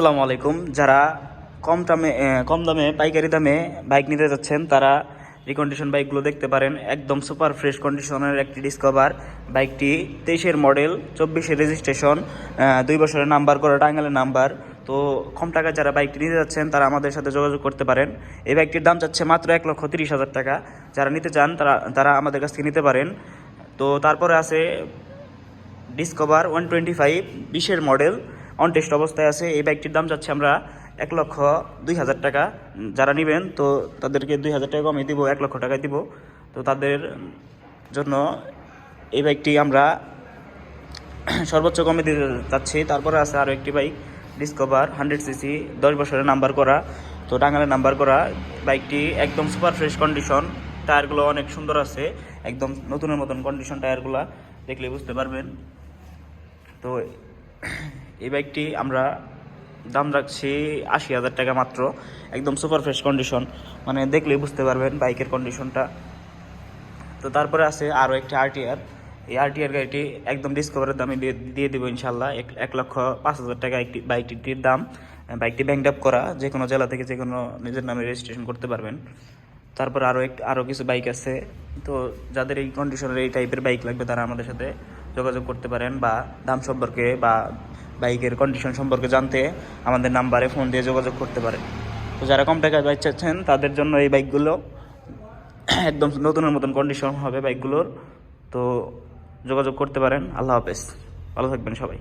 আসসালামু আলাইকুম। যারা কম দামে পাইকারি দামে বাইক নিতে যাচ্ছেন তারা রিকন্ডিশন বাইকগুলো দেখতে পারেন। একদম সুপার ফ্রেশ কন্ডিশনের একটি ডিসকভার বাইকটি 23-এর মডেল, 24-এর রেজিস্ট্রেশন, 2 বছরের নাম্বার করা, টাঙ্গাইলের নাম্বার। তো কম টাকায় যারা বাইকটি নিতে যাচ্ছেন তারা আমাদের সাথে যোগাযোগ করতে পারেন। এই বাইকটির দাম যাচ্ছে মাত্র 1,30,000 টাকা। যারা নিতে চান তারা আমাদের কাছ থেকে নিতে পারেন। তো তারপরে আছে ডিসকভার 125, 20-এর মডেল, অন টেস্ট অবস্থায় আছে। এই বাইকটির দাম যাচ্ছে আমরা 1,02,000 টাকা। যারা নেবেন তো তাদেরকে 2,000 টাকা কমে দিব, 1 লক্ষ টাকায় দিব। তো তাদের জন্য এই বাইকটি আমরা সর্বোচ্চ কমে দিতে চাচ্ছি। তারপরে আছে আরও একটি বাইক ডিসকভার 100cc, 10 বছরের নাম্বার করা, তো টাঙ্গাইলের নাম্বার করা। বাইকটি একদম সুপার ফ্রেশ কন্ডিশন, টায়ারগুলো অনেক সুন্দর আছে, একদম নতুনের মতন কন্ডিশন। টায়ারগুলো দেখলে বুঝতে পারবেন। তো এই বাইকটি আমরা দাম রাখছি 80,000 টাকা মাত্র। একদম সুপার ফ্রেশ কন্ডিশন, মানে দেখলেই বুঝতে পারবেন বাইকের কন্ডিশনটা। তো তারপরে আছে আরও একটি আরটিআর। এই আরটিআর গাড়িটি একদম ডিসকভারের দামে দিয়ে দেবো ইনশাল্লাহ। 1,05,000 টাকা একটি বাইকটির দাম। বাইকটি ব্যাংক আপ করা, যে কোনো জেলা থেকে যে কোনো নিজের নামে রেজিস্ট্রেশন করতে পারবেন। তারপর আরও কিছু বাইক আছে। তো যাদের এই কন্ডিশনের এই টাইপের বাইক লাগবে তারা আমাদের সাথে যোগাযোগ করতে পারেন, বা দাম সম্পর্কে বা বাইকের কন্ডিশন সম্পর্কে জানতে আমাদের নাম্বারে ফোন দিয়ে যোগাযোগ করতে পারেন। তো যারা কম টাকায় বাইক চাচ্ছেন তাদের জন্য এই বাইকগুলো একদম নতুনের মতন কন্ডিশন হবে বাইকগুলোর। তো যোগাযোগ করতে পারেন। আল্লাহ হাফেজ, ভালো থাকবেন সবাই।